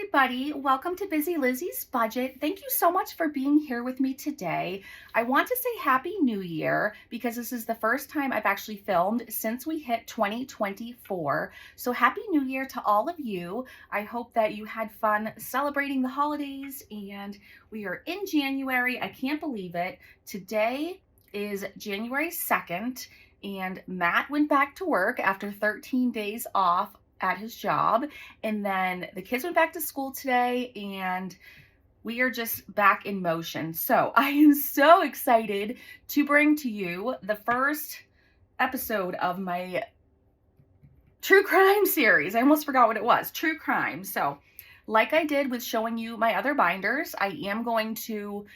everybody. Welcome to Busy Lizzie's Budget. Thank you so much for being here with me today. I want to say Happy New Year because this is the first time I've actually filmed since we hit 2024. So Happy New Year to all of you. I hope that you had fun celebrating the holidays and we are in January. I can't believe it. Today is January 2nd and Matt went back to work after 13 days off at his job, and then the kids went back to school today and we are just back in motion. So I am so excited to bring to you the first episode of my true crime series. I almost forgot what it was. True crime. So like I did with showing you my other binders, I am going to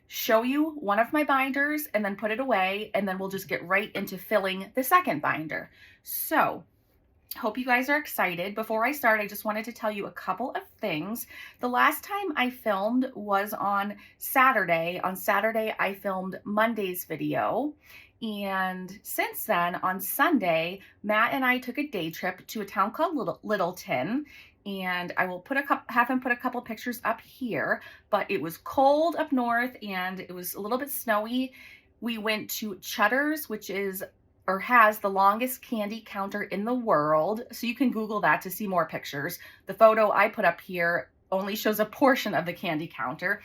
show you one of my binders and then put it away, and then we'll just get right into filling the second binder. So hope you guys are excited. Before I start, I just wanted to tell you a couple of things. The last time I filmed was on Saturday. On Saturday, I filmed Monday's video. And since then, on Sunday, Matt and I took a day trip to a town called Littleton. And I will have him put a couple pictures up here. But it was cold up north and it was a little bit snowy. We went to Cheddar's, which is or has the longest candy counter in the world. So you can Google that to see more pictures. The photo I put up here only shows a portion of the candy counter,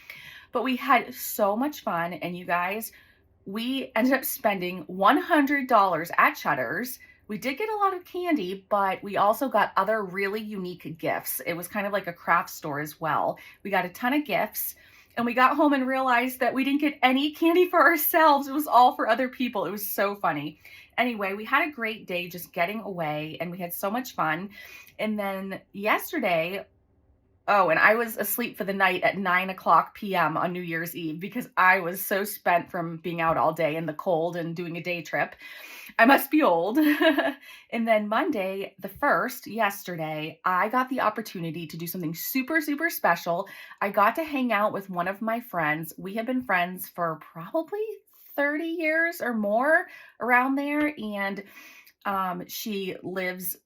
but we had so much fun. And you guys, we ended up spending $100 at Cheddar's. We did get a lot of candy, but we also got other really unique gifts. It was kind of like a craft store as well. We got a ton of gifts. And we got home and realized that we didn't get any candy for ourselves. It was all for other people. It was so funny. Anyway, we had a great day just getting away and we had so much fun. And then yesterday, and I was asleep for the night at 9:00 p.m. on New Year's Eve because I was so spent from being out all day in the cold and doing a day trip. I must be old. And then Monday, the 1st, yesterday, I got the opportunity to do something super, super special. I got to hang out with one of my friends. We have been friends for probably 30 years or more, around there. And she lives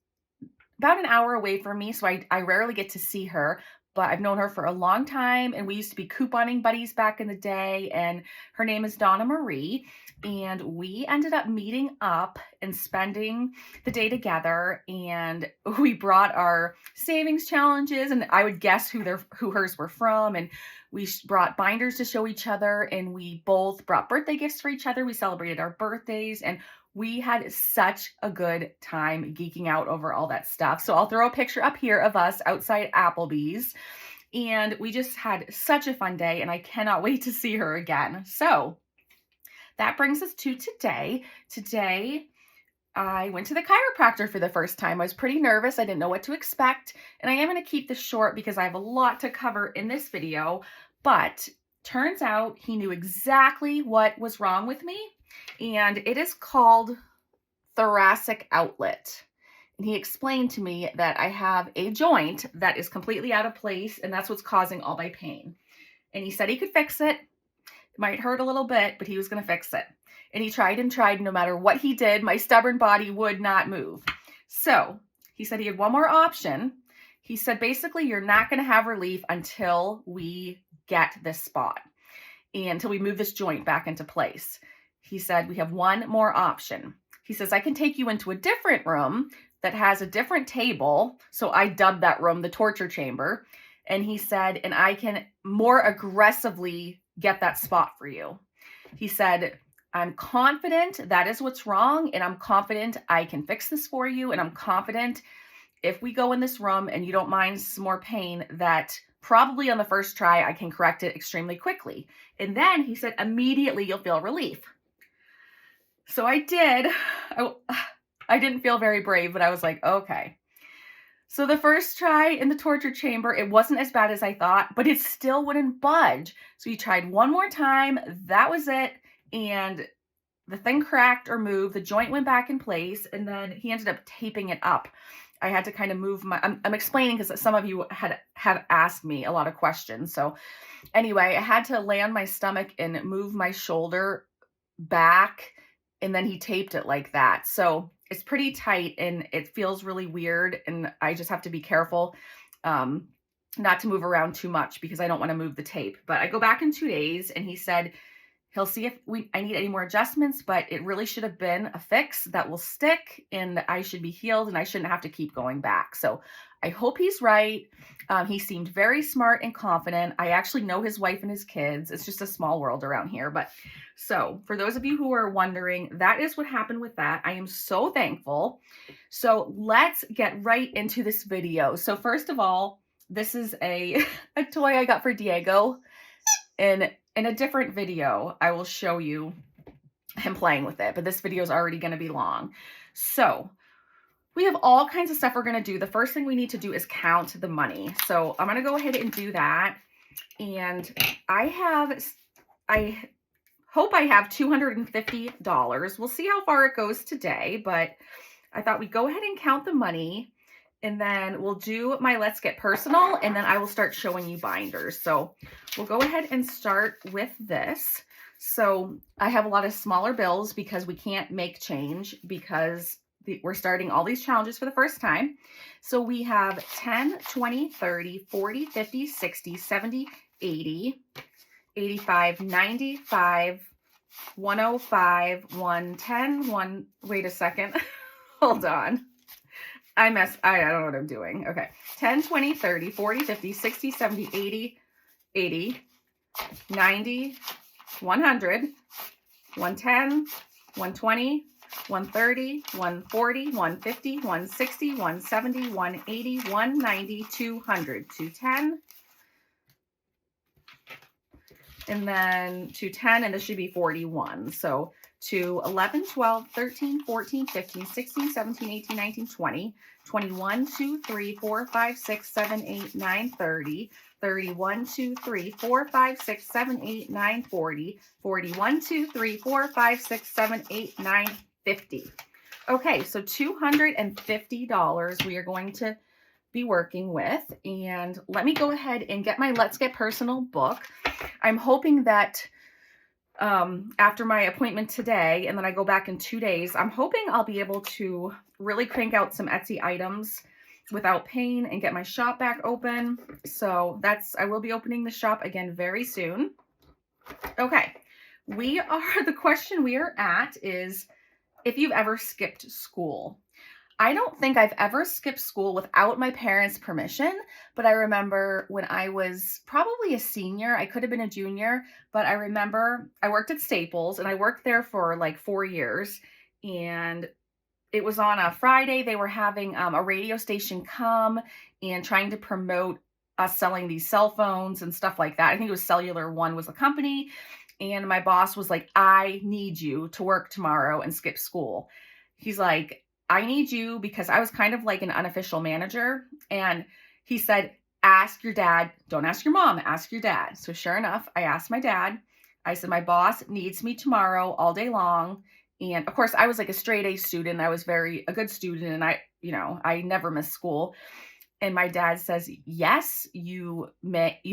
about an hour away from me, so I rarely get to see her, but I've known her for a long time, and we used to be couponing buddies back in the day, and her name is Donna Marie, and we ended up meeting up and spending the day together, and we brought our savings challenges, and I would guess who hers were from, and we brought binders to show each other, and we both brought birthday gifts for each other. We celebrated our birthdays, and we had such a good time geeking out over all that stuff. So I'll throw a picture up here of us outside Applebee's. And we just had such a fun day and I cannot wait to see her again. So that brings us to today. Today, I went to the chiropractor for the first time. I was pretty nervous. I didn't know what to expect. And I am going to keep this short because I have a lot to cover in this video. But turns out he knew exactly what was wrong with me. And it is called thoracic outlet. And he explained to me that I have a joint that is completely out of place, and that's what's causing all my pain. And he said he could fix it. It might hurt a little bit, but he was going to fix it. And he tried and tried. No matter what he did, my stubborn body would not move. So he said he had one more option. He said, basically, you're not going to have relief until we get this spot and until we move this joint back into place. He said, we have one more option. He says, I can take you into a different room that has a different table. So I dubbed that room the torture chamber. And he said, and I can more aggressively get that spot for you. He said, I'm confident that is what's wrong. And I'm confident I can fix this for you. And I'm confident if we go in this room and you don't mind some more pain, that probably on the first try, I can correct it extremely quickly. And then he said, immediately you'll feel relief. So I did. I didn't feel very brave, but I was like, okay. So the first try in the torture chamber, it wasn't as bad as I thought, but it still wouldn't budge. So he tried one more time. That was it. And the thing cracked or moved. The joint went back in place. And then he ended up taping it up. I had to kind of move I'm explaining because some of you have asked me a lot of questions. So anyway, I had to lay on my stomach and move my shoulder back. And then he taped it like that. So it's pretty tight and it feels really weird. And I just have to be careful not to move around too much because I don't want to move the tape. But I go back in 2 days and he said he'll see if I need any more adjustments, but it really should have been a fix that will stick and I should be healed and I shouldn't have to keep going back. So I hope he's right. He seemed very smart and confident. I actually know his wife and his kids. It's just a small world around here. But so for those of you who are wondering, that is what happened with that. I am so thankful. So let's get right into this video. So first of all, this is a toy I got for Diego. And in a different video, I will show you him playing with it. But this video is already going to be long. So we have all kinds of stuff we're going to do. The first thing we need to do is count the money. So I'm going to go ahead and do that. And I hope I have $250. We'll see how far it goes today, but I thought we'd go ahead and count the money and then we'll do my Let's Get Personal and then I will start showing you binders. So we'll go ahead and start with this. So I have a lot of smaller bills because we can't make change because we're starting all these challenges for the first time. So we have 10, 20, 30, 40, 50, 60, 70, 80, 85, 95, 105, 110, wait a second. Hold on. I don't know what I'm doing. Okay. 10, 20, 30, 40, 50, 60, 70, 80, 80, 90, 100, 110, 120, 130, 140, 150, 160, 170, 180, 190, 200, 210, and then 210, and this should be 41. So 2, 11, 12, 13, 14, 15, 16, 17, 18, 19, 20, 21, 2, 3, 4, 5, 6, 7, 8, 9, 30, 31, 2, 3, 4, 5, 6, 7, 8, 9, 40, 41, 2, 3, 4, 5, 6, 7, 8, 9, 50. Okay, so $250 we are going to be working with. And let me go ahead and get my Let's Get Personal book. I'm hoping that after my appointment today, and then I go back in 2 days, I'm hoping I'll be able to really crank out some Etsy items without pain and get my shop back open. So I will be opening the shop again very soon. Okay, the question we are at is if you've ever skipped school. I don't think I've ever skipped school without my parents' permission, but I remember when I was probably a senior, I could have been a junior, but I remember I worked at Staples and I worked there for like 4 years, and it was on a Friday. They were having a radio station come and trying to promote us selling these cell phones and stuff like that. I think it was Cellular One was the company, and my boss was like, I need you to work tomorrow and skip school. He's like, I need you because I was kind of like an unofficial manager. And he said, ask your dad. Don't ask your mom. Ask your dad. So sure enough, I asked my dad. I said, my boss needs me tomorrow all day long. And of course, I was like a straight A student. I was a good student. And I never missed school. And my dad says, yes, you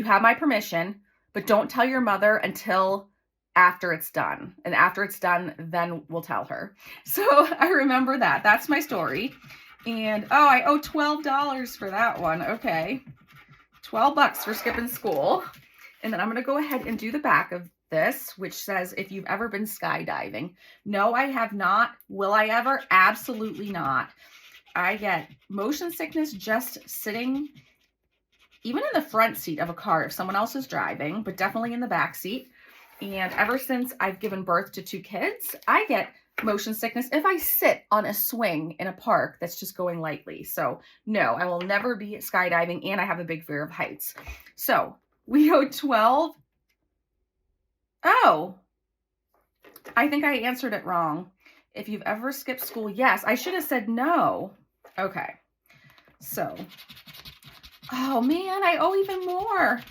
have my permission, but don't tell your mother until after it's done. And after it's done, then we'll tell her. So I remember that. That's my story. And I owe $12 for that one. Okay. $12 for skipping school. And then I'm going to go ahead and do the back of this, which says, if you've ever been skydiving. No, I have not. Will I ever? Absolutely not. I get motion sickness just sitting, even in the front seat of a car if someone else is driving, but definitely in the back seat. And ever since I've given birth to 2 kids, I get motion sickness if I sit on a swing in a park that's just going lightly. So no, I will never be skydiving, and I have a big fear of heights. So we owe 12. Oh, I think I answered it wrong. If you've ever skipped school, yes. I should have said no. Okay. So, oh man, I owe even more.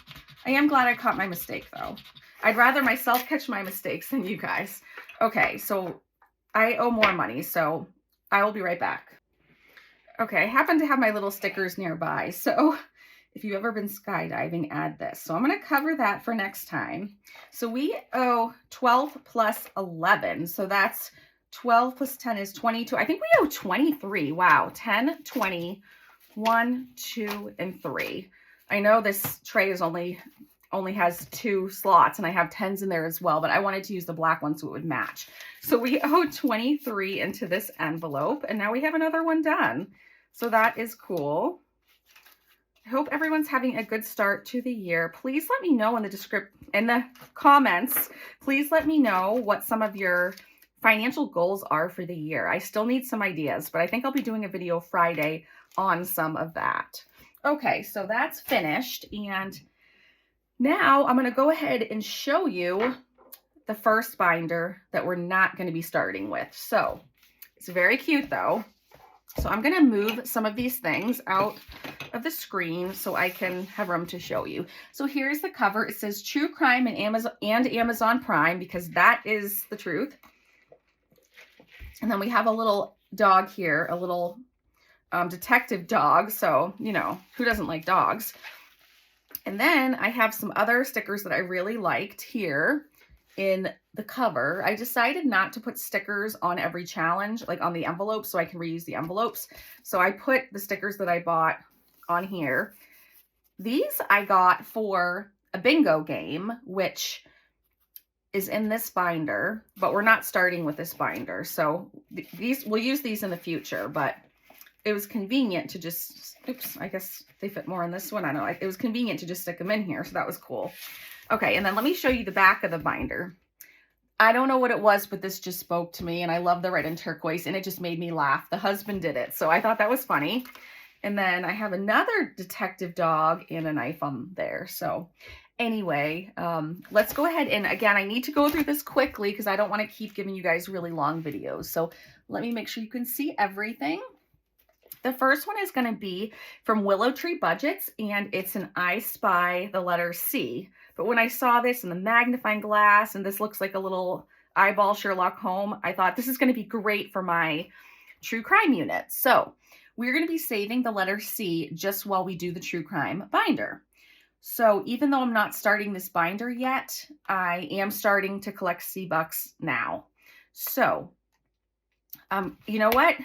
I am glad I caught my mistake though. I'd rather myself catch my mistakes than you guys. Okay, so I owe more money, so I will be right back. Okay, I happen to have my little stickers nearby, so if you've ever been skydiving, add this. So I'm going to cover that for next time. So we owe 12 plus 11, so that's 12 plus 10 is 22. I think we owe 23. Wow, 10, 20, 1, 2, and 3. I know this tray is only has 2 slots and I have 10s in there as well, but I wanted to use the black one so it would match. So we owe 23 into this envelope and now we have another one done. So that is cool. I hope everyone's having a good start to the year. Please let me know in the comments, please let me know what some of your financial goals are for the year. I still need some ideas, but I think I'll be doing a video Friday on some of that. Okay, so that's finished. And now I'm going to go ahead and show you the first binder that we're not going to be starting with. So it's very cute though. So I'm going to move some of these things out of the screen so I can have room to show you. So here's the cover. It says True Crime and Amazon Prime, because that is the truth. And then we have a little dog here, a little detective dog. So, you know, who doesn't like dogs? And then I have some other stickers that I really liked here in the cover. I decided not to put stickers on every challenge, like on the envelopes, so I can reuse the envelopes. So I put the stickers that I bought on here. These I got for a bingo game, which is in this binder, but we're not starting with this binder. So we'll use these in the future, but it was convenient to just, oops, I guess they fit more in this one. I don't know. It was convenient to just stick them in here. So that was cool. Okay. And then let me show you the back of the binder. I don't know what it was, but this just spoke to me and I love the red and turquoise and it just made me laugh. The husband did it. So I thought that was funny. And then I have another detective dog and a knife on there. So anyway, let's go ahead. And again, I need to go through this quickly because I don't want to keep giving you guys really long videos. So let me make sure you can see everything. The first one is going to be from Willow Tree Budgets, and it's an I Spy the letter C. But when I saw this in the magnifying glass, and this looks like a little eyeball Sherlock Holmes, I thought this is going to be great for my true crime unit. So we're going to be saving the letter C just while we do the true crime binder. So even though I'm not starting this binder yet, I am starting to collect C-Bucks now. So, you know what?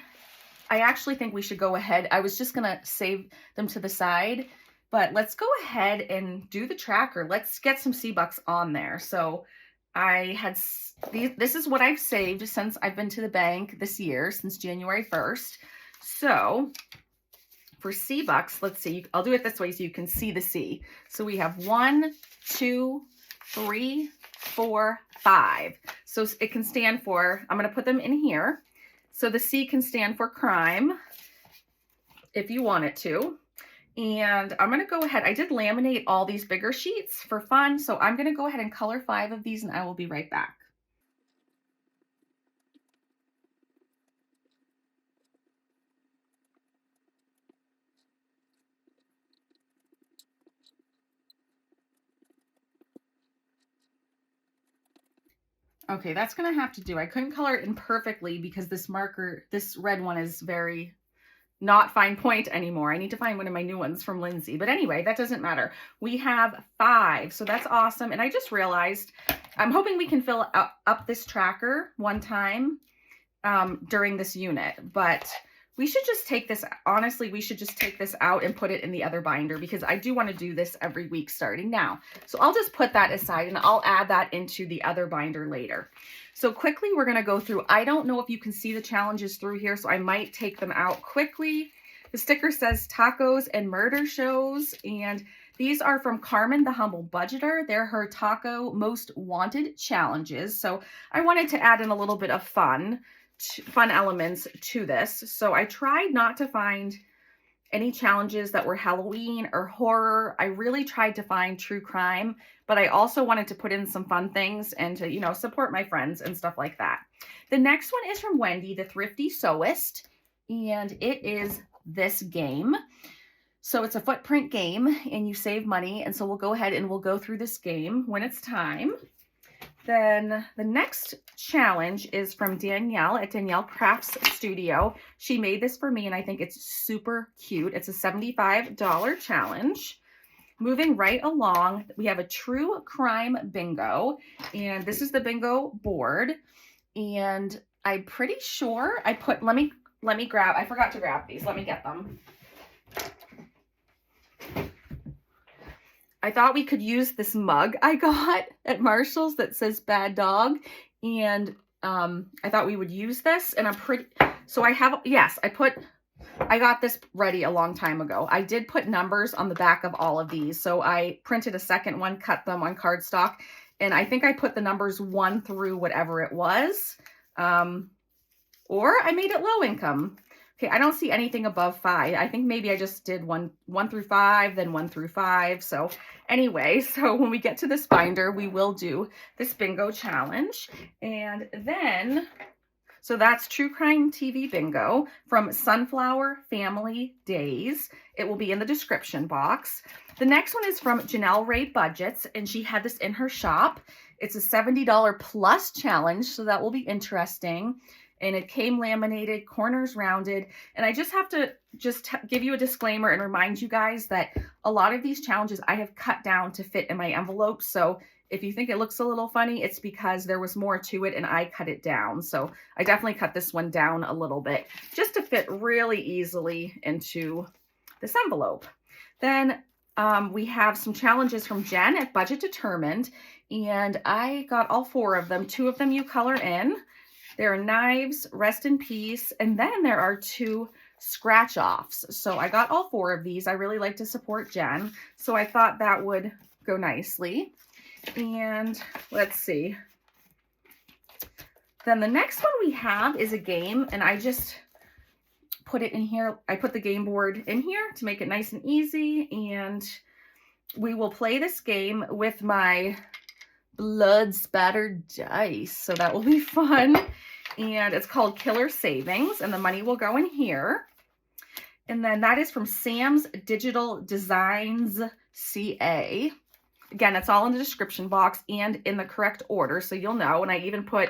I actually think we should go ahead. I was just going to save them to the side, but let's go ahead and do the tracker. Let's get some C-Bucks on there. So this is what I've saved since I've been to the bank this year, since January 1st. So for C-Bucks, let's see, I'll do it this way so you can see the C. So we have 1, 2, 3, 4, 5. So it can stand for, I'm going to put them in here. So the C can stand for crime, if you want it to. And I'm going to go ahead. I did laminate all these bigger sheets for fun. So I'm going to go ahead and color 5 of these and I will be right back. Okay, that's going to have to do. I couldn't color it in perfectly because this marker, this red one is very not fine point anymore. I need to find one of my new ones from Lindsay. But anyway, that doesn't matter. We have 5, so that's awesome. And I just realized, I'm hoping we can fill up this tracker one time during this unit. But we should just take this, honestly, we should just take this out and put it in the other binder because I do want to do this every week starting now. So I'll just put that aside and I'll add that into the other binder later. So quickly, we're going to go through. I don't know if you can see the challenges through here, so I might take them out quickly. The sticker says tacos and murder shows, and these are from Carmen, the Humble Budgeter. They're her taco most wanted challenges. So I wanted to add in a little bit of fun elements to this. So I tried not to find any challenges that were Halloween or horror. I really tried to find true crime, but I also wanted to put in some fun things and to, you know, support my friends and stuff like that. The next one is from Wendy, the Thrifty Sewist, and it is this game. So it's a footprint game and you save money. And so we'll go ahead and we'll go through this game when it's time. Then the next challenge is from Danielle at Danielle Crafts Studio. She made this for me and I think it's super cute. It's a $75 challenge. Moving right along, we have a true crime bingo, and this is the bingo board. And I'm pretty sure I put, let me grab, I forgot to grab these. Let me get them. I thought we could use this mug I got at Marshall's that says bad dog. And I thought we would use this, and so I have, yes, I got this ready a long time ago. I did put numbers on the back of all of these. So I printed a second one, cut them on cardstock, and I think I put the numbers 1 through whatever it was. Or I made it low income. Okay, I don't see anything above 5. I think maybe I just did 1 through 5, then 1 through 5. So anyway, so when we get to this binder, we will do this bingo challenge. And then, so that's True Crime TV Bingo from Sunflower Family Days. It will be in the description box. The next one is from Janelle Ray Budgets, and she had this in her shop. It's a $70 plus challenge, so that will be interesting. And it came laminated, corners rounded. And I just have to give you a disclaimer and remind you guys that a lot of these challenges I have cut down to fit in my envelope. So if you think it looks a little funny, it's because there was more to it and I cut it down. So I definitely cut this one down a little bit just to fit really easily into this envelope. Then we have some challenges from Jen at Budget Determined, and I got all 4 of them. 2 of them you color in. There are knives, rest in peace, and then there are 2 scratch offs. So I got all 4 of these. I really like to support Jen, so I thought that would go nicely. And let's see. Then the next one we have is a game, and I just put it in here. I put the game board in here to make it nice and easy, and we will play this game with my blood spattered dice. So that will be fun. And it's called Killer Savings, and the money will go in here. And then that is from Sam's Digital Designs CA. Again, it's all in the description box and in the correct order, so you'll know. And I even put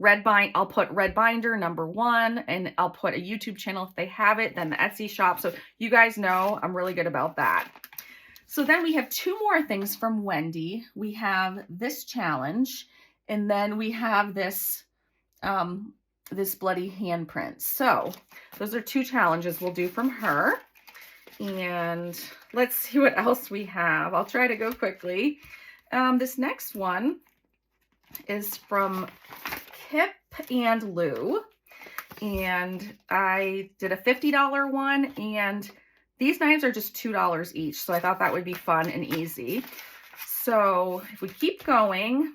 I'll put Red Binder #1, and I'll put a YouTube channel if they have it, then the Etsy shop. So you guys know I'm really good about that. So then we have 2 more things from Wendy. We have this challenge, and then we have this this bloody handprint. So those are 2 challenges we'll do from her. And let's see what else we have. I'll try to go quickly. This next one is from Kip and Lou, and I did a $50 one, and these knives are just $2 each, so I thought that would be fun and easy. So if we keep going,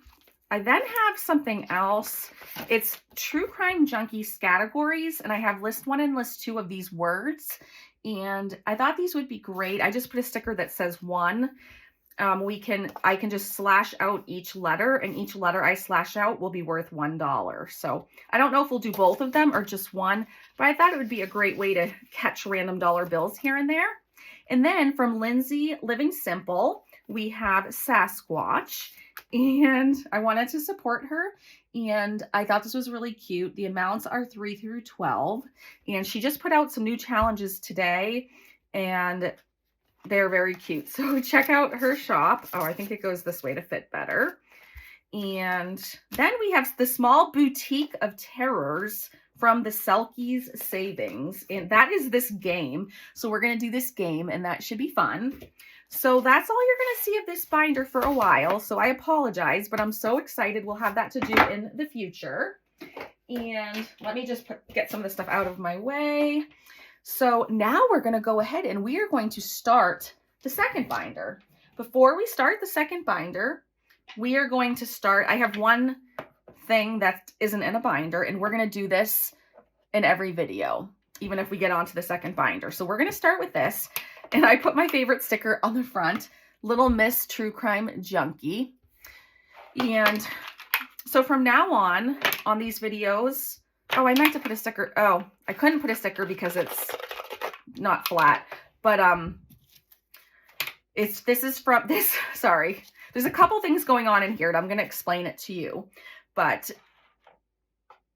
I then have something else. It's True Crime Junkies categories, and I have list 1 and list 2 of these words, and I thought these would be great. I just put a sticker that says 1. I can just slash out each letter, and each letter I slash out will be worth $1. So I don't know if we'll do both of them or just 1, but I thought it would be a great way to catch random dollar bills here and there. And then from Lindsay Living Simple, we have Sasquatch, and I wanted to support her, and I thought this was really cute. The amounts are 3 through 12, and she just put out some new challenges today, and they're very cute. So check out her shop. Oh, I think it goes this way to fit better. And then we have the Small Boutique of Terrors from the Selkies Savings. And that is this game. So we're going to do this game, and that should be fun. So that's all you're going to see of this binder for a while. So I apologize, but I'm so excited. We'll have that to do in the future. And let me just get some of the stuff out of my way. So now we're going to go ahead and we are going to start the second binder. Before we start the second binder, we are going to start, I have one thing that isn't in a binder, and we're going to do this in every video, even if we get onto the second binder. So we're going to start with this, and I put my favorite sticker on the front, Little Miss True Crime Junkie. And so from now on these videos, oh, I meant to put a sticker. Oh, I couldn't put a sticker because it's not flat. But sorry. There's a couple things going on in here, and I'm going to explain it to you. But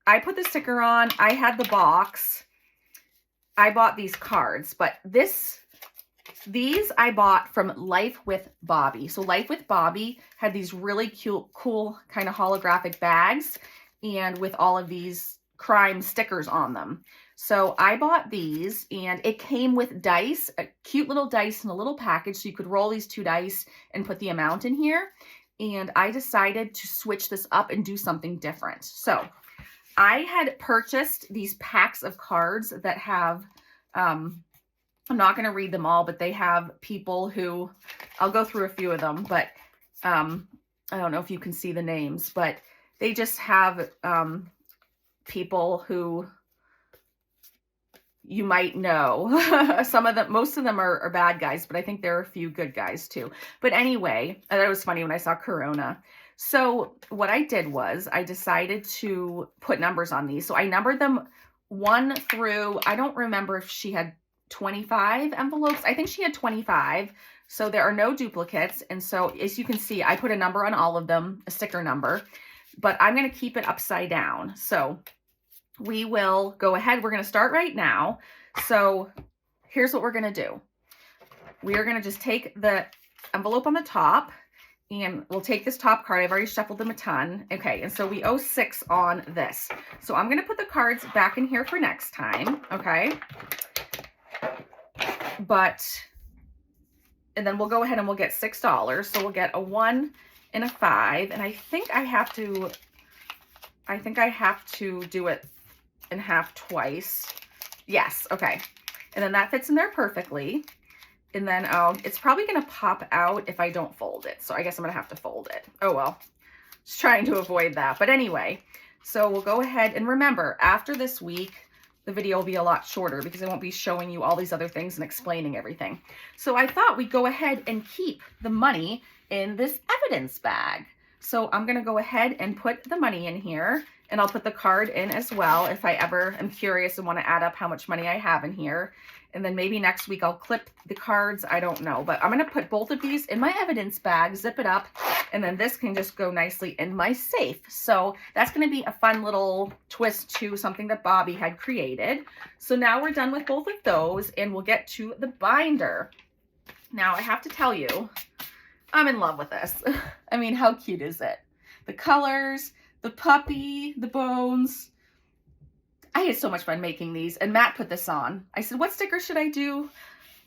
I put the sticker on. I had the box. I bought these cards, but these I bought from Life with Bobby. So Life with Bobby had these really cute, cool kind of holographic bags, and with all of these crime stickers on them. So I bought these, and it came with dice, a cute little dice in a little package, so you could roll these 2 dice and put the amount in here. And I decided to switch this up and do something different. So I had purchased these packs of cards that have, I'm not going to read them all, but they have people who, I'll go through a few of them, but I don't know if you can see the names, but they just have people who you might know. Some of them, most of them are bad guys, but I think there are a few good guys too. But anyway, I thought it was funny when I saw Corona. So what I did was I decided to put numbers on these. So I numbered them 1 through, I don't remember if she had 25 envelopes. I think she had 25. So there are no duplicates. And so as you can see, I put a number on all of them, a sticker number, but I'm going to keep it upside down. So we will go ahead. We're going to start right now. So here's what we're going to do. We are going to just take the envelope on the top, and we'll take this top card. I've already shuffled them a ton. Okay, and so we owe 6 on this. So I'm going to put the cards back in here for next time, okay? And then we'll go ahead and we'll get $6. So we'll get a 1 and a 5. And I think I have to do it in half twice. Yes, okay. And then that fits in there perfectly. And then it's probably going to pop out if I don't fold it. So I guess I'm going to have to fold it. Oh, well, just trying to avoid that. But anyway, so we'll go ahead and remember, after this week, the video will be a lot shorter because I won't be showing you all these other things and explaining everything. So I thought we'd go ahead and keep the money in this evidence bag. So I'm going to go ahead and put the money in here, and I'll put the card in as well if I ever am curious and want to add up how much money I have in here. And then maybe next week I'll clip the cards. I don't know, but I'm going to put both of these in my evidence bag, zip it up, and then this can just go nicely in my safe. So that's going to be a fun little twist to something that Bobby had created. So now we're done with both of those, and we'll get to the binder. Now I have to tell you, I'm in love with this. I mean, how cute is it? The colors, the puppy, the bones. I had so much fun making these, and Matt put this on. I said, what sticker should I do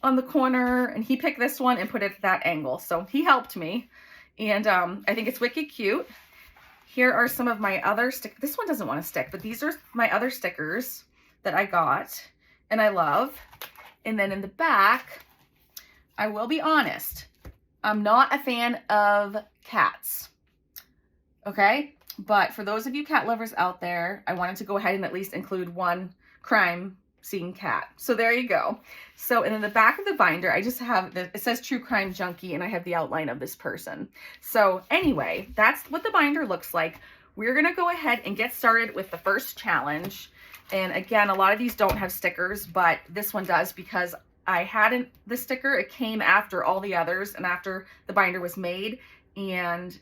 on the corner? And he picked this one and put it at that angle. So he helped me, and I think it's wicked cute. Here are some of my other stickers. This one doesn't want to stick, but these are my other stickers that I got and I love. And then in the back, I will be honest, I'm not a fan of cats, okay? But for those of you cat lovers out there, I wanted to go ahead and at least include one crime scene cat. So there you go. So, and in the back of the binder, I just have, it says True Crime Junkie, and I have the outline of this person. So anyway, that's what the binder looks like. We're going to go ahead and get started with the first challenge. And again, a lot of these don't have stickers, but this one does because I hadn't, the sticker, it came after all the others and after the binder was made, and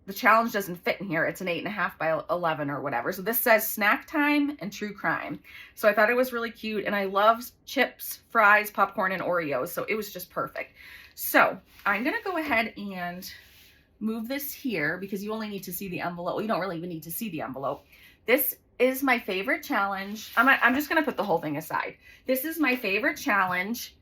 the challenge doesn't fit in here. It's an 8.5 by 11 or whatever. So this says snack time and true crime. So I thought it was really cute, and I love chips, fries, popcorn, and Oreos. So it was just perfect. So I'm going to go ahead and move this here because you only need to see the envelope. Well, you don't really even need to see the envelope. This is my favorite challenge. I'm just going to put the whole thing aside. This is my favorite challenge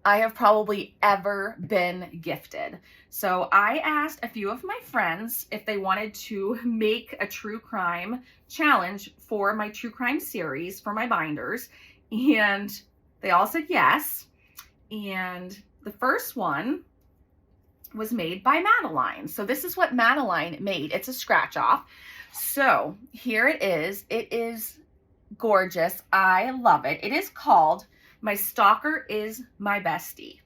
I have probably ever been gifted. So I asked a few of my friends if they wanted to make a true crime challenge for my true crime series for my binders, and they all said yes. And the first one was made by Madeline. So this is what Madeline made. It's a scratch off. So here it is. It is gorgeous. I love it. It is called My Stalker is My Bestie.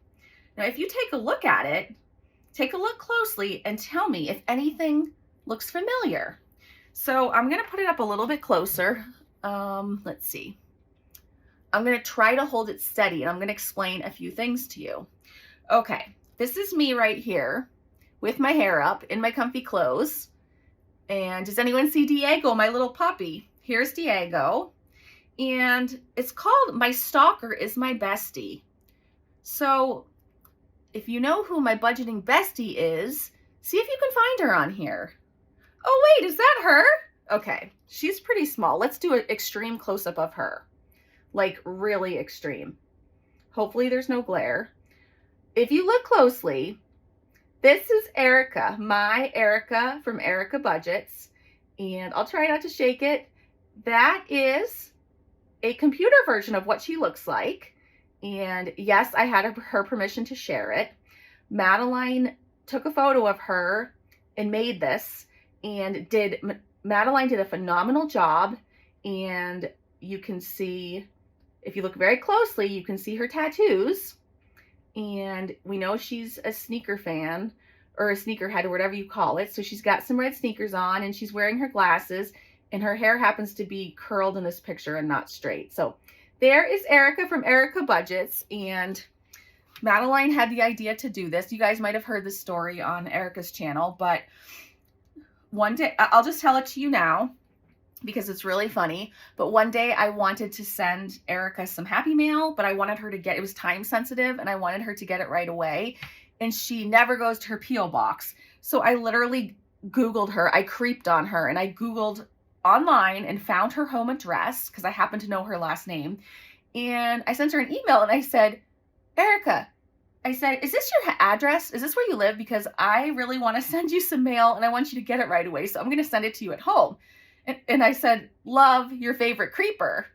Now, if you take a look at it, take a look closely and tell me if anything looks familiar. So I'm going to put it up a little bit closer. Let's see. I'm going to try to hold it steady, and I'm going to explain a few things to you. Okay, this is me right here with my hair up in my comfy clothes. And does anyone see Diego, my little puppy? Here's Diego. And it's called My Stalker is My Bestie. So if you know who my budgeting bestie is, see if you can find her on here. Oh, wait, is that her? Okay, she's pretty small. Let's do an extreme close-up of her. Like really extreme. Hopefully there's no glare. If you look closely, this is Erica, my Erica from Erica Budgets. And I'll try not to shake it. That is a computer version of what she looks like. And yes, I had her permission to share it. Madeline took a photo of her and made this, and Madeline did a phenomenal job. And you can see, if you look very closely, you can see her tattoos. And we know she's a sneaker fan, or a sneakerhead, or whatever you call it. So she's got some red sneakers on, and she's wearing her glasses, and her hair happens to be curled in this picture and not straight. So there is Erica from Erica Budgets, and Madeline had the idea to do this. You guys might have heard this story on Erica's channel, but one day, I'll just tell it to you now because it's really funny. But one day I wanted to send Erica some Happy Mail, but I wanted her to get, it was time sensitive, and I wanted her to get it right away. And she never goes to her P.O. box. So I literally Googled her. I creeped on her, and I Googled online and found her home address because I happen to know her last name. And I sent her an email, and I said, Erica, I said, is this your address? Is this where you live? Because I really want to send you some mail, and I want you to get it right away. So I'm going to send it to you at home. And I said, love, your favorite creeper.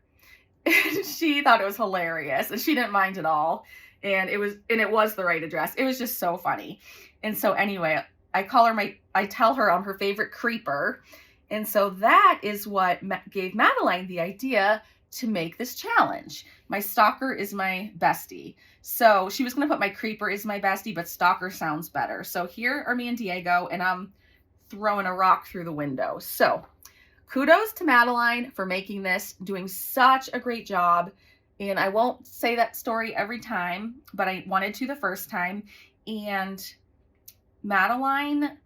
And she thought it was hilarious, and she didn't mind at all. And it was the right address. It was just so funny. And so anyway, I tell her I'm her favorite creeper. And so that is what gave Madeline the idea to make this challenge. My stalker is my bestie. So she was going to put my creeper is my bestie, but stalker sounds better. So here are me and Diego, and I'm throwing a rock through the window. So kudos to Madeline for making this, doing such a great job. And I won't say that story every time, but I wanted to the first time. And Madeline,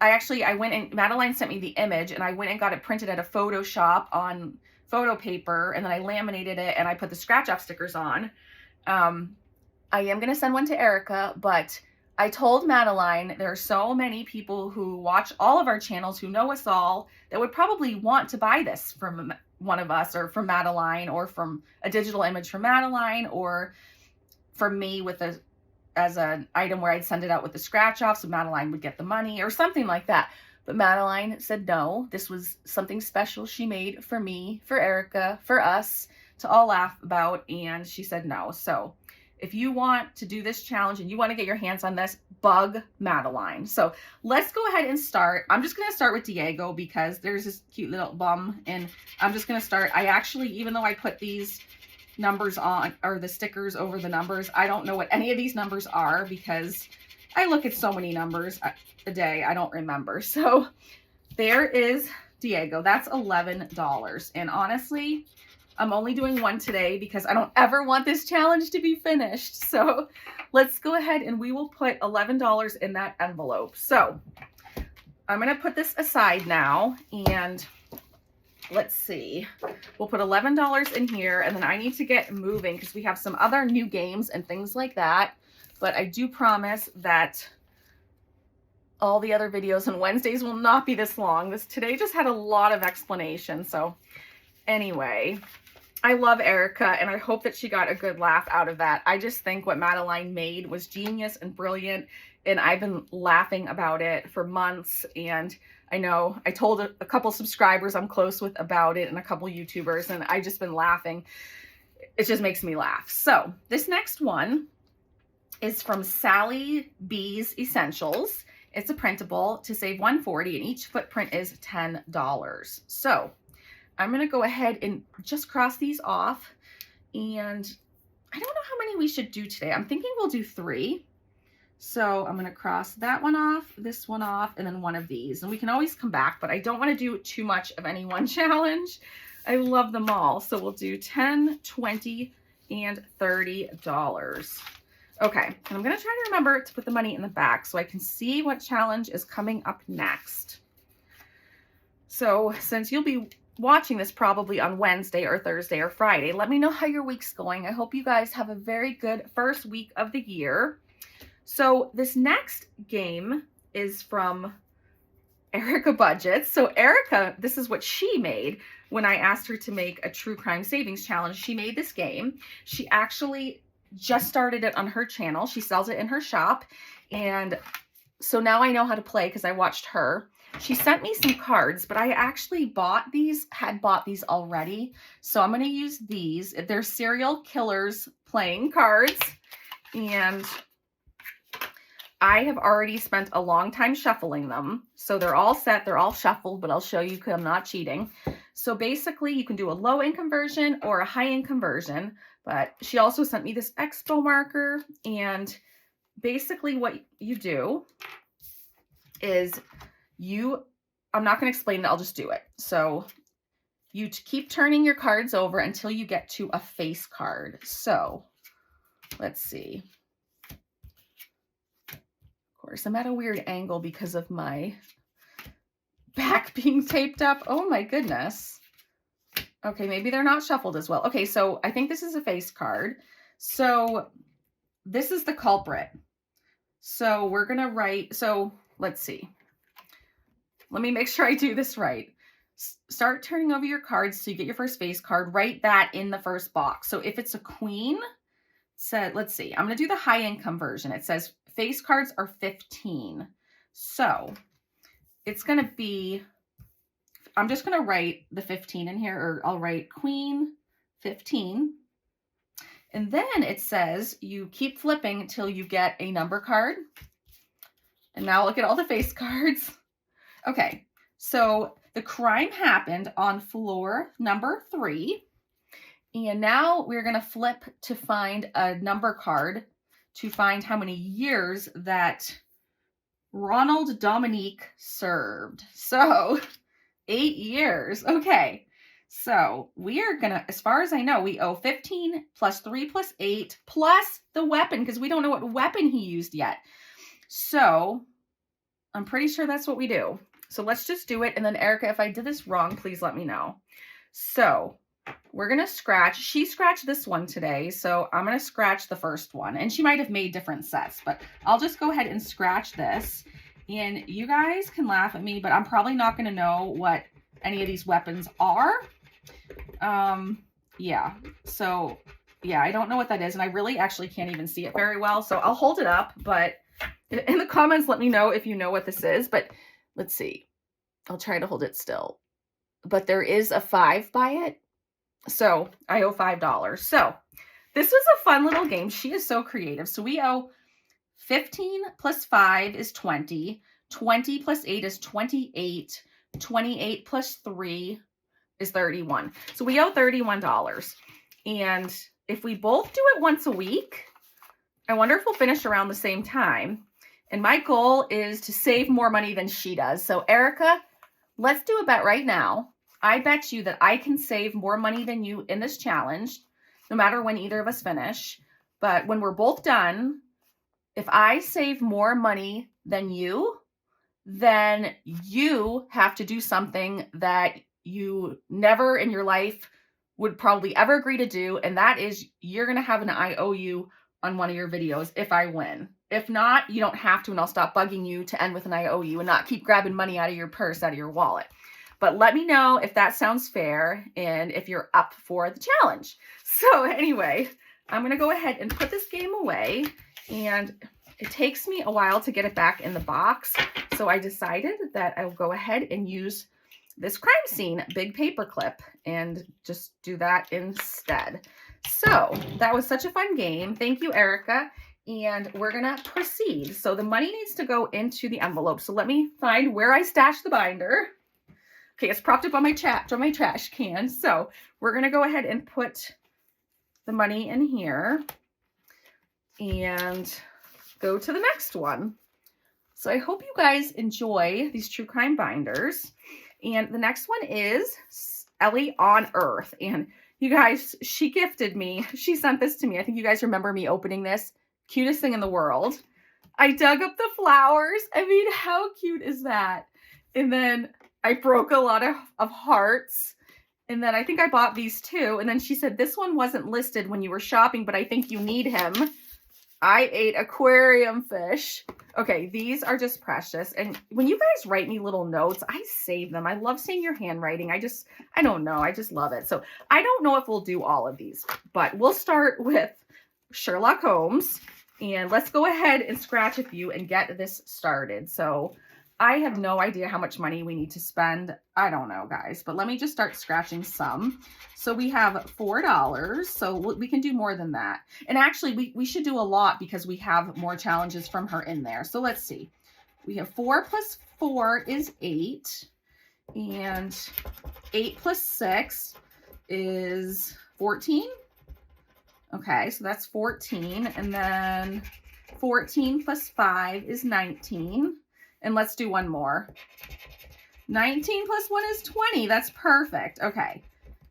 Madeline sent me the image, and I went and got it printed at a photo shop on photo paper, and then I laminated it, and I put the scratch off stickers on. I am going to send one to Erica, but I told Madeline there are so many people who watch all of our channels, who know us all, that would probably want to buy this from one of us, or from Madeline, or from a digital image from Madeline, or from me as an item where I'd send it out with the scratch off so Madeline would get the money or something like that. But Madeline said no, this was something special she made for me, for Erica, for us to all laugh about, and she said no. So if you want to do this challenge and you want to get your hands on this, bug Madeline. So let's go ahead and start. I'm just going to start with Diego because there's this cute little bum, and I'm just going to start. I actually, even though I put these numbers on, or the stickers over the numbers, I don't know what any of these numbers are because I look at so many numbers a day, I don't remember. So there is Diego. That's $11. And honestly, I'm only doing one today because I don't ever want this challenge to be finished. So let's go ahead and we will put $11 in that envelope. So I'm going to put this aside now, and let's see. We'll put $11 in here, and then I need to get moving because we have some other new games and things like that. But I do promise that all the other videos on Wednesdays will not be this long. Today just had a lot of explanation. So anyway, I love Erica, and I hope that she got a good laugh out of that. I just think what Madeline made was genius and brilliant, and I've been laughing about it for months. And I know I told a couple subscribers I'm close with about it, and a couple YouTubers, and I've just been laughing. It just makes me laugh. So this next one is from Sally B's Essentials. It's a printable to save $140, and each footprint is $10. So I'm going to go ahead and just cross these off, and I don't know how many we should do today. I'm thinking we'll do 3. So I'm going to cross that one off, this one off, and then one of these. And we can always come back, but I don't want to do too much of any one challenge. I love them all. So we'll do $10, $20, and $30. Okay, and I'm going to try to remember to put the money in the back so I can see what challenge is coming up next. So since you'll be watching this probably on Wednesday or Thursday or Friday, let me know how your week's going. I hope you guys have a very good first week of the year. So this next game is from Erica budgets. So Erica, this is what she made when I asked her to make a true crime savings challenge. She made this game. She actually just started it on her channel. She sells it in her shop. And so now I know how to play because I watched her. She sent me some cards, but I actually had bought these already. So I'm going to use these. They're serial killers playing cards. And I have already spent a long time shuffling them. So they're all set. They're all shuffled, but I'll show you because I'm not cheating. So basically you can do a low income version or a high income version. But she also sent me this expo marker. And basically what you do is I'm not going to explain it. I'll just do it. So you keep turning your cards over until you get to a face card. So let's see. Of course, I'm at a weird angle because of my back being taped up. Oh my goodness. Okay, maybe they're not shuffled as well. Okay, so I think this is a face card. So this is the culprit. So we're going to write, so let's see. Let me make sure I do this right. Start turning over your cards so you get your first face card. Write that in the first box. So if it's a queen, let's see. I'm going to do the high income version. It says face cards are 15. So it's going to be, I'm just going to write the 15 in here, or I'll write queen 15. And then it says you keep flipping until you get a number card. And now look at all the face cards. Okay, so the crime happened on floor number 3. And now we're going to flip to find a number card to find how many years that Ronald Dominique served. So 8 years. Okay, so we are going to, as far as I know, we owe 15 plus 3 plus 8 plus the weapon because we don't know what weapon he used yet. So I'm pretty sure that's what we do. So let's just do it. And then Erica, if I did this wrong, please let me know. So we're going to scratch. She scratched this one today. So I'm going to scratch the first one. And she might have made different sets, but I'll just go ahead and scratch this. And you guys can laugh at me, but I'm probably not going to know what any of these weapons are. Yeah. So yeah, I don't know what that is. And I really actually can't even see it very well. So I'll hold it up, but in the comments, let me know if you know what this is. But let's see. I'll try to hold it still. But there is a 5 by it. So I owe $5. So this was a fun little game. She is so creative. So we owe 15 plus 5 is 20. 20 plus 8 is 28. 28 plus 3 is 31. So we owe $31. And if we both do it once a week, I wonder if we'll finish around the same time. And my goal is to save more money than she does. So Erica, let's do a bet right now. I bet you that I can save more money than you in this challenge, no matter when either of us finish. But when we're both done, if I save more money than you, then you have to do something that you never in your life would probably ever agree to do. And that is you're going to have an IOU on one of your videos if I win. If not, you don't have to, and I'll stop bugging you to end with an IOU and not keep grabbing money out of your purse, out of your wallet. But let me know if that sounds fair and if you're up for the challenge. So anyway, I'm going to go ahead and put this game away, and it takes me a while to get it back in the box. So I decided that I will go ahead and use this crime scene big paper clip and just do that instead. So that was such a fun game. Thank you, Erica. And we're going to proceed. So the money needs to go into the envelope. So let me find where I stashed the binder. Okay, it's propped up on my trash can. So we're going to go ahead and put the money in here and go to the next one. So I hope you guys enjoy these true crime binders. And the next one is Ellie on Earth. And you guys, she gifted me. She sent this to me. I think you guys remember me opening this. Cutest thing in the world. I dug up the flowers. I mean, how cute is that? And then I broke a lot of hearts. And then I think I bought these too. And then she said, this one wasn't listed when you were shopping, but I think you need him. I ate aquarium fish. Okay, these are just precious. And when you guys write me little notes, I save them. I love seeing your handwriting. I don't know. I just love it. So I don't know if we'll do all of these, but we'll start with Sherlock Holmes. And let's go ahead and scratch a few and get this started. So I have no idea how much money we need to spend. I don't know, guys, but let me just start scratching some. So we have $4, so we can do more than that. And actually, we should do a lot because we have more challenges from her in there. So let's see. We have 4 plus 4 is 8, and 8 plus 6 is 14. Okay, so that's 14, and then 14 plus 5 is 19. And let's do one more. 19 plus 1 is 20. That's perfect. Okay.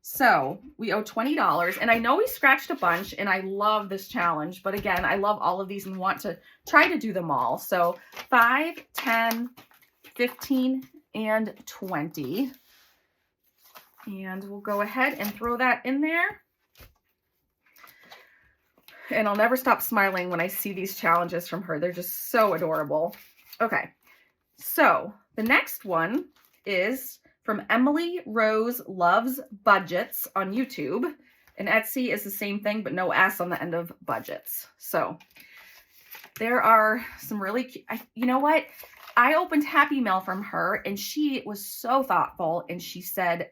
So we owe $20. And I know we scratched a bunch, and I love this challenge. But again, I love all of these and want to try to do them all. So 5, 10, 15, and 20. And we'll go ahead and throw that in there. And I'll never stop smiling when I see these challenges from her. They're just so adorable. Okay. So the next one is from Emily Rose Loves Budgets on YouTube. And Etsy is the same thing, but no S on the end of budgets. So there are some really cute, you know what? I opened Happy Mail from her, and she was so thoughtful. And she said,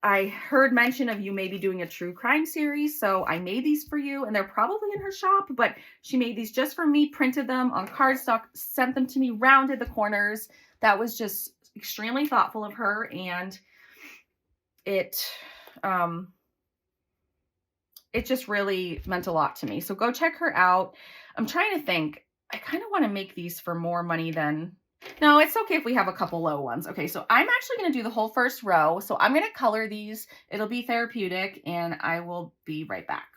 I heard mention of you maybe doing a true crime series, so I made these for you, and they're probably in her shop, but she made these just for me, printed them on cardstock, sent them to me, rounded the corners. That was just extremely thoughtful of her, and it just really meant a lot to me. So go check her out. I'm trying to think. I kind of want to make these for more money than... No, it's okay if we have a couple low ones. Okay, so I'm actually going to do the whole first row. So I'm going to color these. It'll be therapeutic, and I will be right back.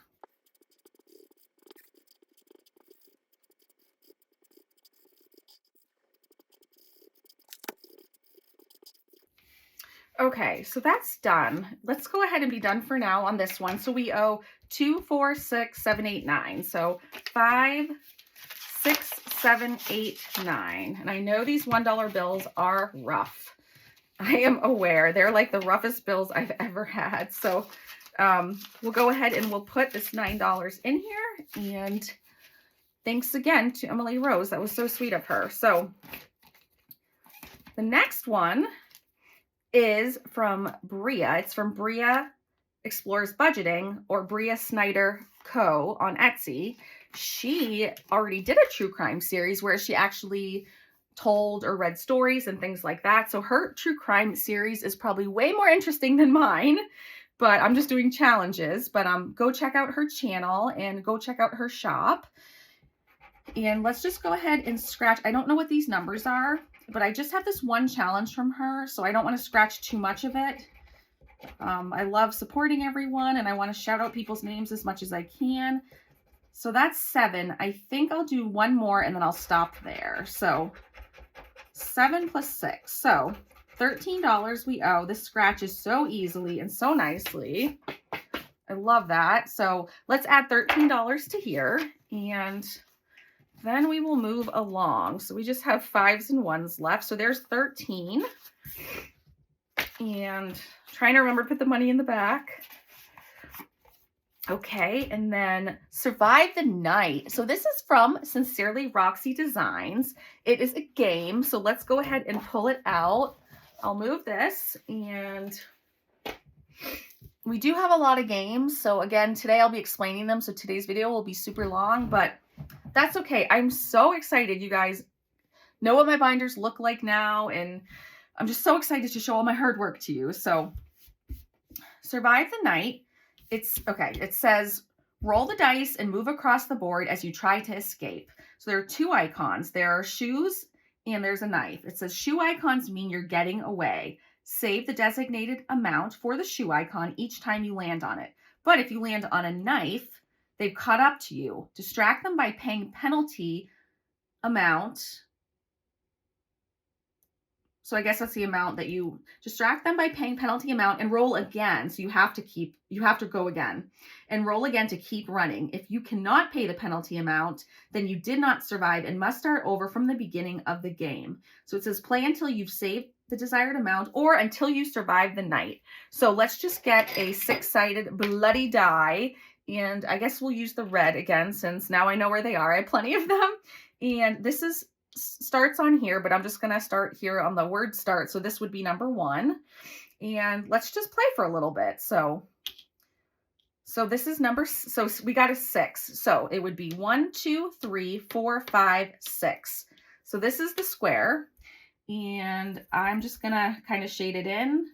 Okay, so that's done. Let's go ahead and be done for now on this one. So we owe 2, 4, 6, 7, 8, 9. So 5, 6, 7, 8, 9. And I know these $1 bills are rough. I am aware. They're like the roughest bills I've ever had. So we'll go ahead and we'll put this $9 in here. And thanks again to Emily Rose. That was so sweet of her. So the next one is from Bria. It's from Bria Explores Budgeting, or Bria Snyder Co. on Etsy. She already did a true crime series where she actually told or read stories and things like that. So her true crime series is probably way more interesting than mine, but I'm just doing challenges. But go check out her channel and go check out her shop. And let's just go ahead and scratch. I don't know what these numbers are, but I just have this one challenge from her, so I don't want to scratch too much of it. I love supporting everyone, and I want to shout out people's names as much as I can. So that's 7. I think I'll do one more, and then I'll stop there. So 7 plus 6. So $13 we owe. This scratches so easily and so nicely. I love that. So let's add $13 to here, and then we will move along. So we just have 5s and 1s left. So there's 13. And trying to remember to put the money in the back. Okay, and then Survive the Night. So this is from Sincerely Roxy Designs. It is a game, so let's go ahead and pull it out. I'll move this, and we do have a lot of games. So again, today I'll be explaining them, so today's video will be super long, but that's okay. I'm so excited. You guys know what my binders look like now, and I'm just so excited to show all my hard work to you. So Survive the Night. It's okay. It says, roll the dice and move across the board as you try to escape. So there are 2 icons. There are shoes and there's a knife. It says shoe icons mean you're getting away. Save the designated amount for the shoe icon each time you land on it. But if you land on a knife, they've caught up to you. Distract them by paying penalty amount. So I guess that's the amount that you distract them by paying penalty amount and roll again. So you have to go again and roll again to keep running. If you cannot pay the penalty amount, then you did not survive and must start over from the beginning of the game. So it says play until you've saved the desired amount or until you survive the night. So let's just get a 6-sided bloody die. And I guess we'll use the red again, since now I know where they are. I have plenty of them. And this starts on here, but I'm just going to start here on the word start. So this would be number 1. And let's just play for a little bit. So this is so we got a 6. So it would be 1, 2, 3, 4, 5, 6. So this is the square. And I'm just going to kind of shade it in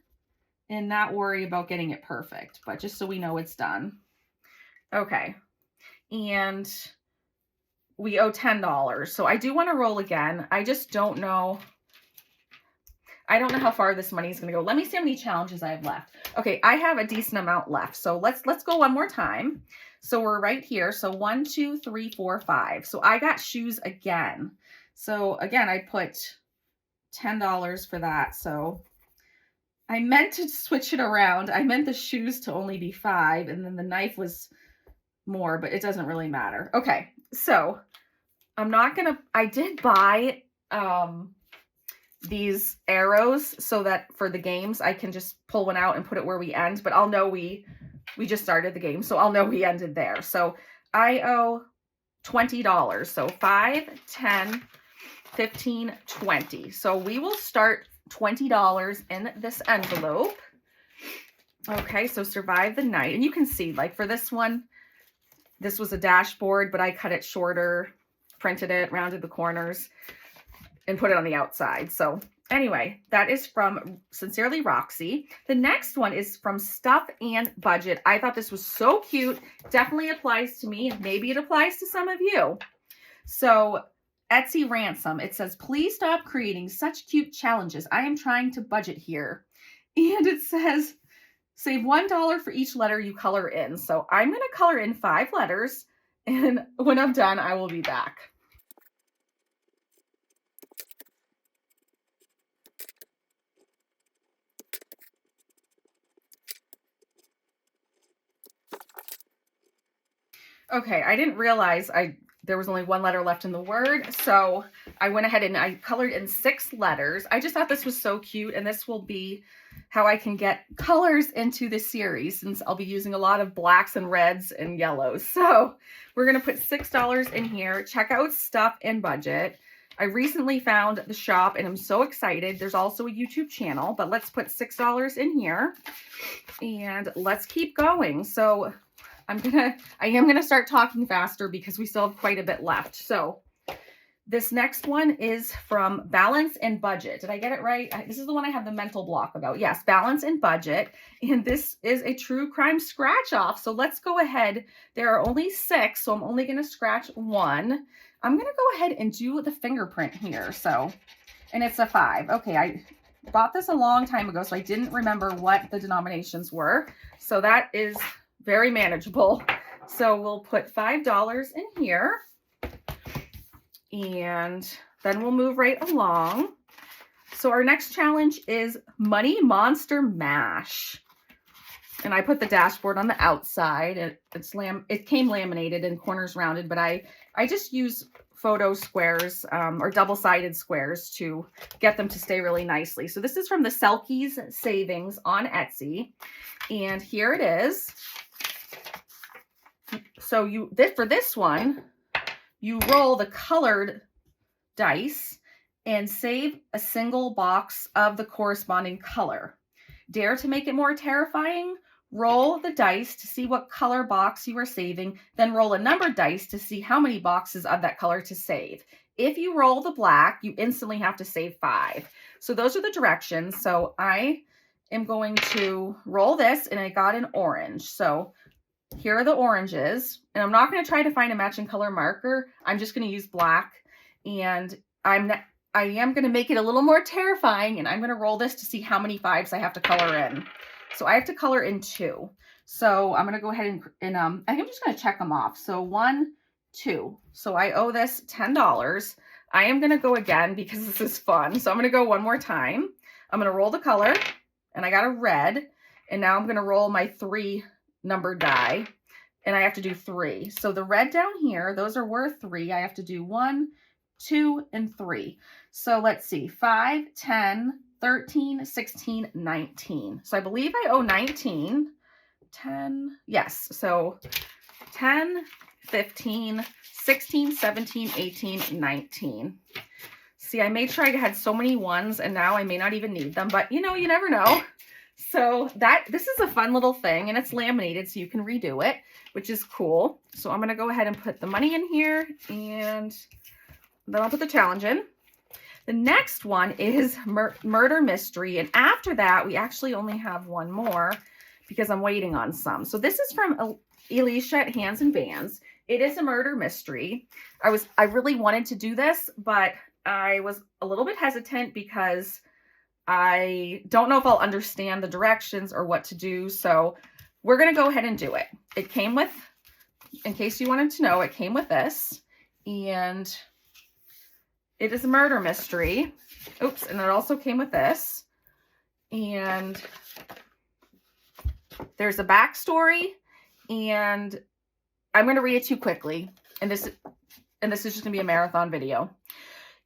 and not worry about getting it perfect, but just so we know it's done. Okay. And we owe $10. So I do want to roll again. I just don't know. I don't know how far this money is going to go. Let me see how many challenges I have left. Okay, I have a decent amount left. So let's go one more time. So we're right here. So 1, 2, 3, 4, 5. So I got shoes again. So again, I put $10 for that. So I meant to switch it around. I meant the shoes to only be 5, and then the knife was more, but it doesn't really matter. Okay, so I did buy these arrows so that for the games I can just pull one out and put it where we end, but I'll know we just started the game, so I'll know we ended there. So I owe $20. So 5, 10, 15, 20. So we will start $20 in this envelope. Okay, so survive the night. And you can see, like for this one, this was a dashboard, but I cut it shorter, printed it, rounded the corners, and put it on the outside. So anyway, that is from Sincerely Roxy. The next one is from Stuff and Budget. I thought this was so cute. Definitely applies to me. Maybe it applies to some of you. So Etsy Ransom, it says, please stop creating such cute challenges. I am trying to budget here. And it says, save $1 for each letter you color in. So I'm going to color in 5 letters, and when I'm done, I will be back. Okay, I didn't realize there was only 1 letter left in the word, so I went ahead and I colored in 6 letters. I just thought this was so cute, and this will be how I can get colors into this series, since I'll be using a lot of blacks and reds and yellows. So we're going to put $6 in here. Check out Stuff and Budget. I recently found the shop and I'm so excited. There's also a YouTube channel, but let's put $6 in here and let's keep going. So I am gonna start talking faster because we still have quite a bit left. So this next one is from Balance and Budget. Did I get it right? This is the one I have the mental block about. Yes, Balance and Budget. And this is a true crime scratch off. So let's go ahead. There are only 6, so I'm only going to scratch 1. I'm going to go ahead and do the fingerprint here. So, and it's a 5. Okay, I bought this a long time ago, so I didn't remember what the denominations were. So that is very manageable. So we'll put $5 in here. And then we'll move right along. So our next challenge is Money Monster Mash. And I put the dashboard on the outside. It came laminated and corners rounded, but I just use photo squares or double-sided squares to get them to stay really nicely. So this is from the Selkies Savings on Etsy. And here it is. So for this one, you roll the colored dice and save a single box of the corresponding color. Dare to make it more terrifying? Roll the dice to see what color box you are saving, then roll a numbered dice to see how many boxes of that color to save. If you roll the black, you instantly have to save 5. So those are the directions. So I am going to roll this, and I got an orange. So here are the oranges, and I'm not going to try to find a matching color marker. I'm just going to use black, and I am going to make it a little more terrifying, and I'm going to roll this to see how many 5s I have to color in. So I have to color in 2. So I'm going to go ahead and I think I'm just going to check them off. So 1, 2. So I owe this $10. I am going to go again because this is fun. So I'm going to go one more time. I'm going to roll the color, and I got a red. And now I'm going to roll my 3 numbered die, and I have to do 3. So the red down here, those are worth 3. I have to do 1, 2, and 3. So let's see, 5, 10, 13, 16, 19. So I believe I owe 19. 10, yes. So 10, 15, 16, 17, 18, 19. See, I made sure I had so many ones, and now I may not even need them, but you know, you never know. So this is a fun little thing, and it's laminated so you can redo it, which is cool. So I'm going to go ahead and put the money in here, and then I'll put the challenge in. The next one is murder mystery. And after that, we actually only have one more because I'm waiting on some. So this is from Alicia at Hands and Bands. It is a murder mystery. I really wanted to do this, but I was a little bit hesitant because I don't know if I'll understand the directions or what to do. So we're going to go ahead and do it. It came with, in case you wanted to know, it came with this, and it is a murder mystery. Oops. And it also came with this, and there's a backstory, and I'm going to read it too quickly. And this is just going to be a marathon video.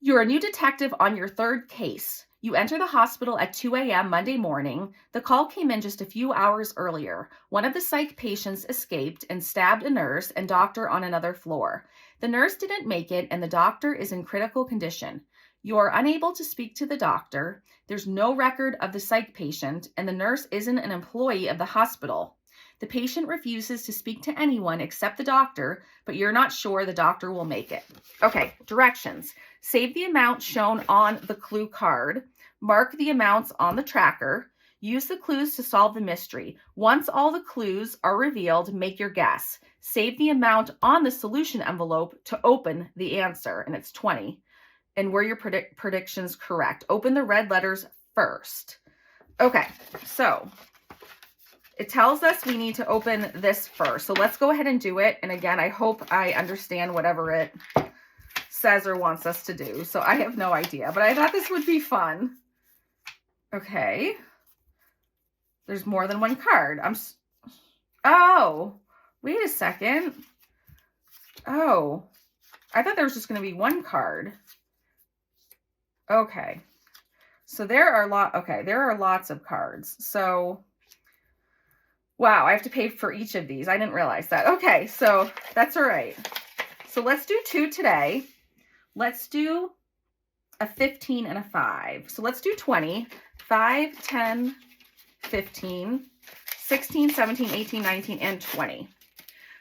You're a new detective on your 3rd case. You enter the hospital at 2 a.m. Monday morning. The call came in just a few hours earlier. One of the psych patients escaped and stabbed a nurse and doctor on another floor. The nurse didn't make it, and the doctor is in critical condition. You are unable to speak to the doctor. There's no record of the psych patient, and the nurse isn't an employee of the hospital. The patient refuses to speak to anyone except the doctor, but you're not sure the doctor will make it. Okay, directions. Save the amount shown on the clue card. Mark the amounts on the tracker. Use the clues to solve the mystery. Once all the clues are revealed, make your guess. Save the amount on the solution envelope to open the answer, and it's 20. And were your predictions correct? Open the red letters first. Okay, so it tells us we need to open this first. So let's go ahead and do it. And again, I hope I understand whatever it says or wants us to do. So I have no idea, but I thought this would be fun. Okay. There's more than one card. Oh, wait a second. Oh, I thought there was just going to be one card. Okay. So there are lots of cards. So wow, I have to pay for each of these. I didn't realize that. Okay, so that's all right. So let's do 2 today. Let's do a 15 and a 5. So let's do 20. 5, 10, 15, 16, 17, 18, 19, and 20.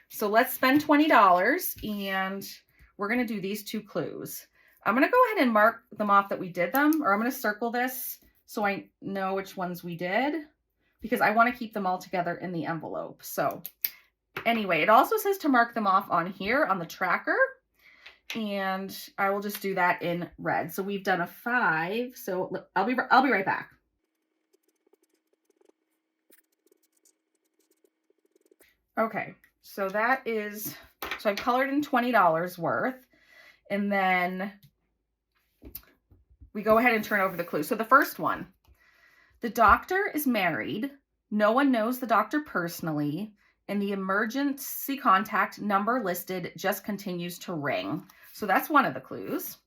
So let's spend $20, and we're going to do these 2 clues. I'm going to go ahead and mark them off that we did them, or I'm going to circle this so I know which ones we did, because I want to keep them all together in the envelope. So anyway, it also says to mark them off on here on the tracker, and I will just do that in red. So we've done a 5. So I'll be right back. Okay, so I've colored in $20 worth, and then we go ahead and turn over the clue. So the first one, the doctor is married. No one knows the doctor personally, and the emergency contact number listed just continues to ring. So that's one of the clues.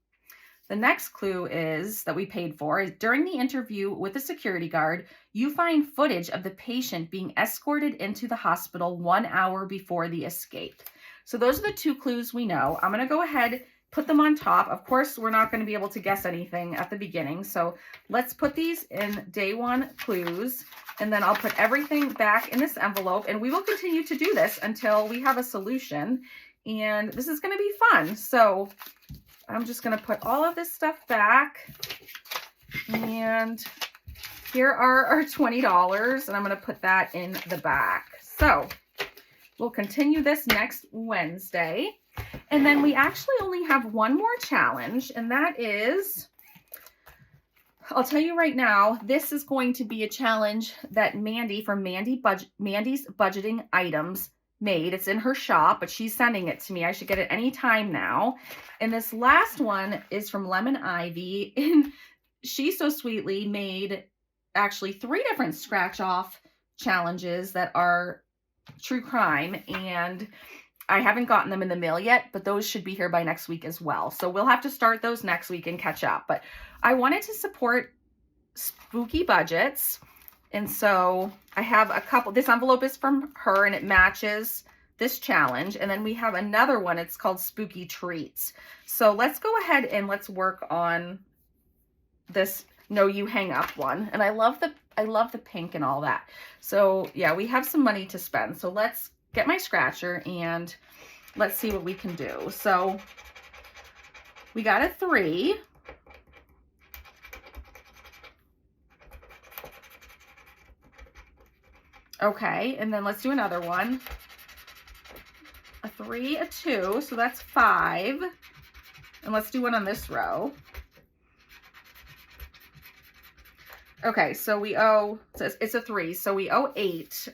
The next clue is that we paid for is during the interview with the security guard, you find footage of the patient being escorted into the hospital 1 hour before the escape. So those are the 2 clues we know. I'm going to go ahead, put them on top. Of course, we're not going to be able to guess anything at the beginning. So let's put these in day 1 clues, and then I'll put everything back in this envelope, and we will continue to do this until we have a solution. And this is going to be fun. So I'm just going to put all of this stuff back, and here are our $20, and I'm going to put that in the back. So we'll continue this next Wednesday, and then we actually only have one more challenge, and that is, I'll tell you right now, this is going to be a challenge that Mandy from Mandy's Budgeting Items made. It's in her shop, but she's sending it to me. I should get it any time now. And this last one is from Lemon Ivy, and she so sweetly made actually 3 different scratch off challenges that are true crime, and I haven't gotten them in the mail yet, but those should be here by next week as well. So we'll have to start those next week and catch up. But I wanted to support spooky budgets, and so I have a couple. This envelope is from her, and it matches this challenge. And then we have another one. It's called Spooky Treats. So let's go ahead and let's work on this No You Hang Up one. And I love the pink and all that. So yeah, we have some money to spend. So let's get my scratcher and let's see what we can do. So we got a 3. Okay, and then let's do another one. A 3, a 2, so that's 5. And let's do one on this row. Okay, so we owe, it's a 3, so we owe 8.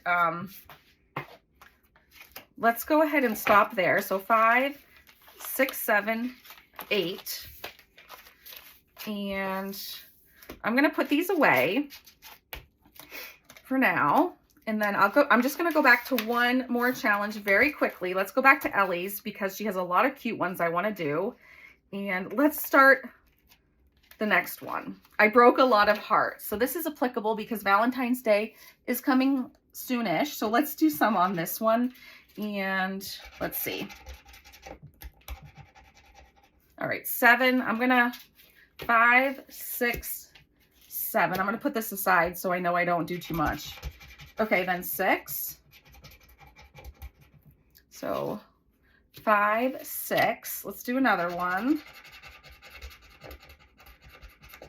Let's go ahead and stop there. So 5, 6, 7, 8. And I'm gonna put these away for now. And then I'm just gonna go back to one more challenge very quickly. Let's go back to Ellie's because she has a lot of cute ones I wanna do. And let's start the next one. I broke a lot of hearts. So this is applicable because Valentine's Day is coming soonish. So let's do some on this one. And let's see. All right, 7. I'm gonna 5, 6, 7. I'm gonna put this aside so I know I don't do too much. Okay, then 6. So 5, 6. Let's do another one.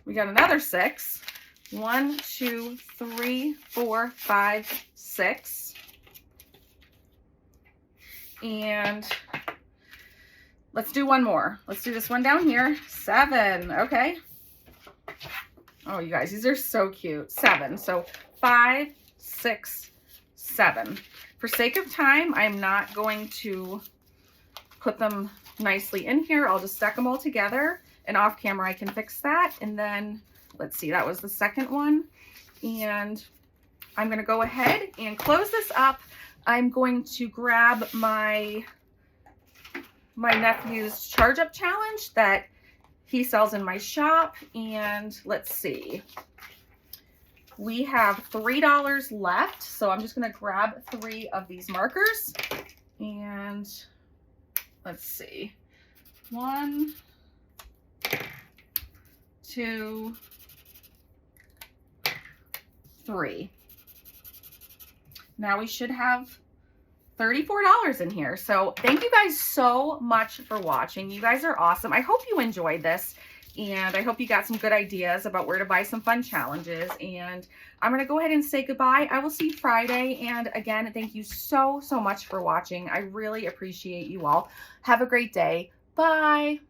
We got another 6. 1, 2, 3, 4, 5, 6. And let's do one more. Let's do this one down here. 7. Okay. Oh, you guys, these are so cute. 7. So 5, 6, 7. For sake of time, I'm not going to put them nicely in here. I'll just stack them all together, and off camera I can fix that. And then let's see, that was the second one. And I'm going to go ahead and close this up. I'm going to grab my nephew's charge up challenge that he sells in my shop. And let's see, we have $3 left. So I'm just going to grab 3 of these markers, and let's see, 1, 2, 3. Now we should have $34 in here. So thank you guys so much for watching. You guys are awesome. I hope you enjoyed this, and I hope you got some good ideas about where to buy some fun challenges. And I'm going to go ahead and say goodbye. I will see you Friday. And again, thank you so much for watching. I really appreciate you all. Have a great day. Bye.